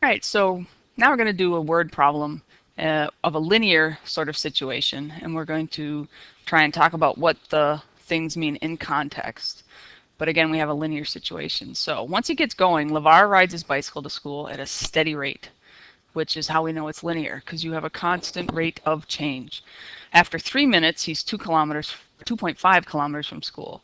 right, so now we're going to do a word problem of a linear sort of situation, and we're going to try and talk about what the things mean in context. But again, we have a linear situation. So once he gets going, LeVar rides his bicycle to school at a steady rate, which is how we know it's linear, because you have a constant rate of change. After 3 minutes, he's 2.5 kilometers from school.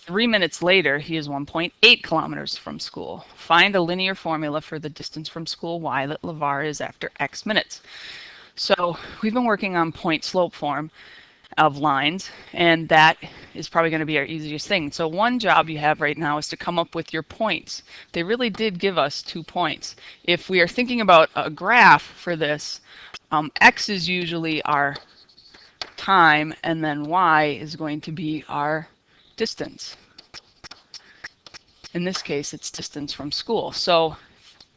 3 minutes later, he is 1.8 kilometers from school. Find a linear formula for the distance from school y that LeVar is after x minutes. So we've been working on point slope form of lines, and that is probably going to be our easiest thing. So one job you have right now is to come up with your points. They really did give us 2 points. If we are thinking about a graph for this, x is usually our time, and then y is going to be our distance. In this case, it's distance from school. So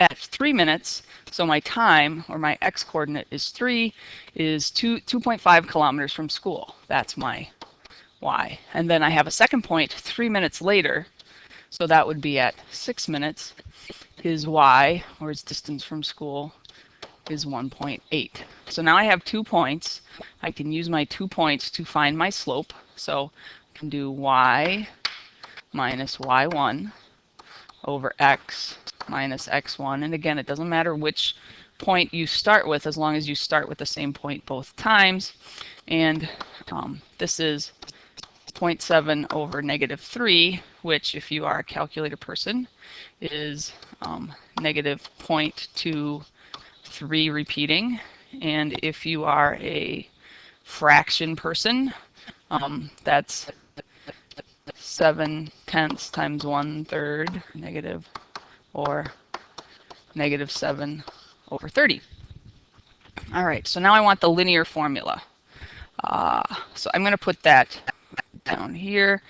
at 3 minutes, so my time, or my x-coordinate is 3, is 2.5 kilometers from school. That's my y. And then I have a second point 3 minutes later, so that would be at 6 minutes. His y, or his distance from school, is 1.8. So now I have 2 points. I can use my 2 points to find my slope. So I can do y minus y1 over x minus x1. And again, it doesn't matter which point you start with as long as you start with the same point both times. And this is 0.7 over negative 3, which if you are a calculator person is negative 0.23 repeating. And if you are a fraction person, that's 7/10 times 1/3 negative, or negative 7 over 30. All right, so now I want the linear formula. So I'm going to put that down here.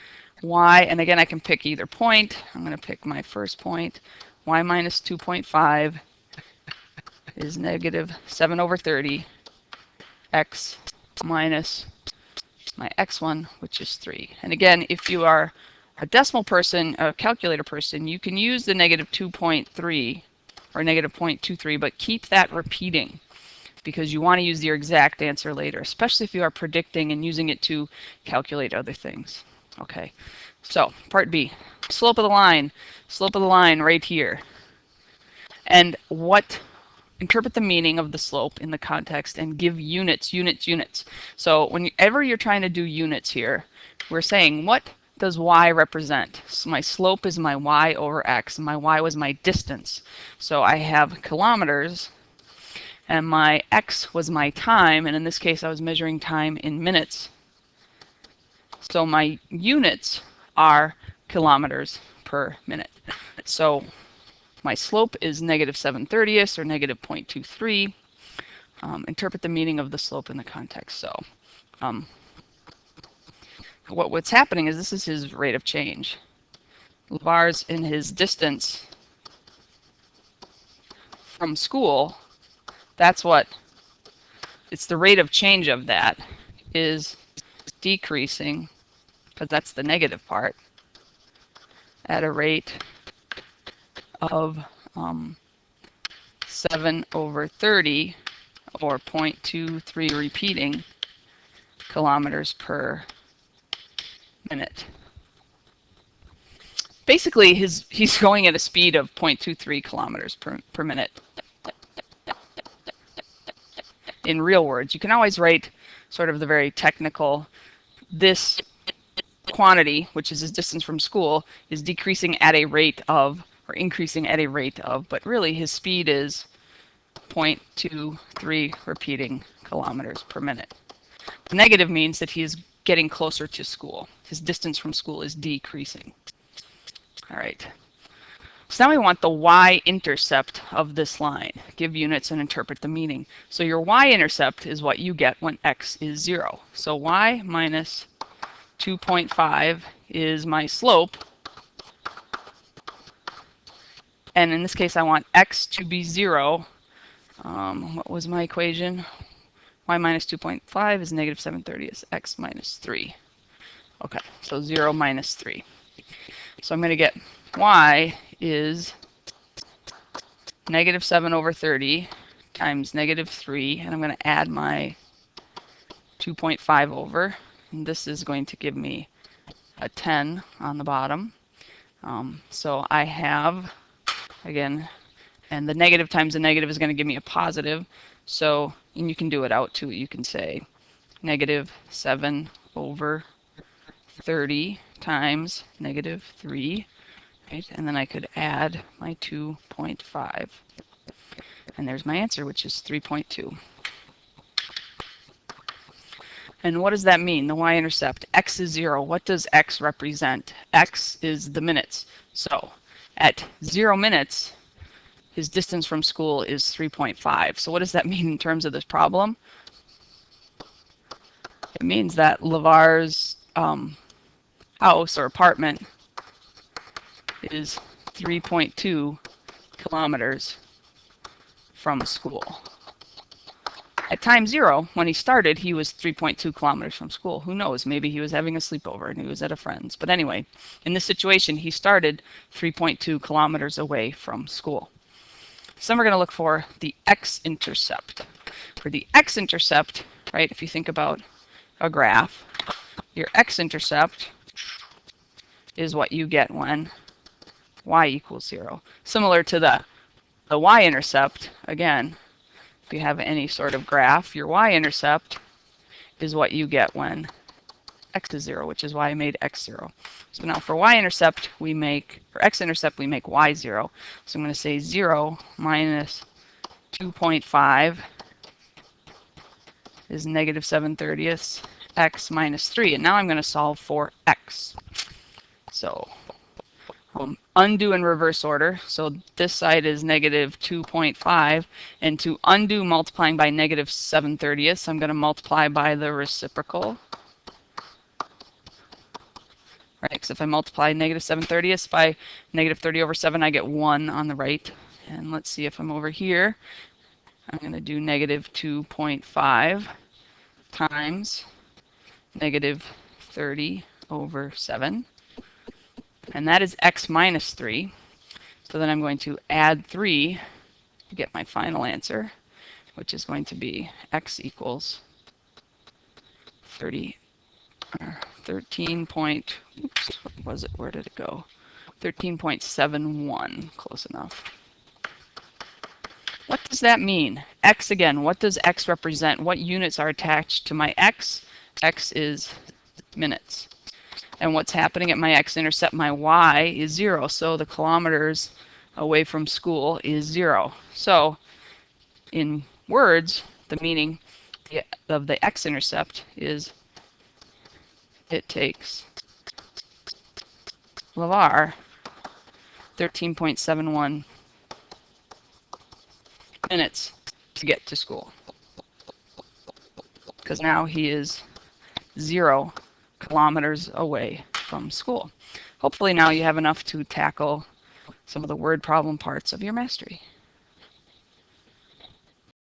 Y, and again, I can pick either point. I'm going to pick my first point. Y minus 2.5 is negative 7 over 30. X minus my x1, which is 3. And again, if you are a decimal person, a calculator person, you can use the negative 2.3 or negative 0.23, but keep that repeating because you want to use your exact answer later, especially if you are predicting and using it to calculate other things. Okay, so part B, slope of the line right here. And interpret the meaning of the slope in the context and give units. So whenever you're trying to do units here, we're saying, what does y represent? So my slope is my y over x, and my y was my distance. So I have kilometers, and my x was my time, and in this case I was measuring time in minutes. So my units are kilometers per minute. So my slope is negative 7/30 or negative 0.23. Interpret the meaning of the slope in the context. So what's happening is this is his rate of change. LeVar's in his distance from school. That's what, it's the rate of change of that is decreasing, because that's the negative part, at a rate of 7 over 30, or 0.23 repeating kilometers per minute. Basically, he's going at a speed of 0.23 kilometers per minute. In real words, you can always write sort of the very technical, this quantity, which is his distance from school, is decreasing at a rate of, or increasing at a rate of, but really his speed is 0.23 repeating kilometers per minute. The negative means that he is getting closer to school. His distance from school is decreasing. All right. So now we want the y-intercept of this line. Give units and interpret the meaning. So your y-intercept is what you get when x is 0. So y minus 2.5 is my slope. And in this case, I want x to be 0. What was my equation? Y minus 2.5 is negative 7/30 is x minus 3. Okay, so 0 minus 3. So I'm going to get y is negative 7 over 30 times negative 3, and I'm going to add my 2.5 over, and this is going to give me a 10 on the bottom. So I have, again, and the negative times the negative is going to give me a positive. So, and you can do it out too. You can say negative 7 over 30 times negative 3, right? And then I could add my 2.5. And there's my answer, which is 3.2. And what does that mean, the y-intercept? X is 0. What does x represent? X is the minutes. So at 0 minutes, his distance from school is 3.5. So what does that mean in terms of this problem? It means that LeVar's house or apartment is 3.2 kilometers from school. At time 0, when he started, he was 3.2 kilometers from school. Who knows? Maybe he was having a sleepover and he was at a friend's. But anyway, in this situation, he started 3.2 kilometers away from school. So then we're going to look for the x-intercept. For the x-intercept, right, if you think about a graph, your x-intercept is what you get when y equals 0. Similar to the y-intercept, again, if you have any sort of graph, your y-intercept is what you get when x is 0, which is why I made x 0. So now for y-intercept, we make, for x-intercept, we make y 0. So I'm going to say 0 minus 2.5 is negative 7/30 x minus 3. And now I'm going to solve for x. So undo in reverse order. So this side is negative 2.5. And to undo multiplying by negative 7/30, I'm going to multiply by the reciprocal. Right, because if I multiply negative 7/30 by negative 30 over 7, I get 1 on the right. And let's see if I'm over here. I'm going to do negative 2.5 times negative 30 over 7. And that is x minus 3. So then I'm going to add 3 to get my final answer, which is going to be x equals 13 point, oops, what was it? Where did it go? 13.71, close enough. What does that mean? X again, what does x represent? What units are attached to my x? X is minutes. And what's happening at my x-intercept? My y is 0, so the kilometers away from school is 0. So in words, the meaning of the x-intercept is it takes LeVar 13.71 minutes to get to school. Because now he is 0 kilometers away from school. Hopefully now you have enough to tackle some of the word problem parts of your mastery.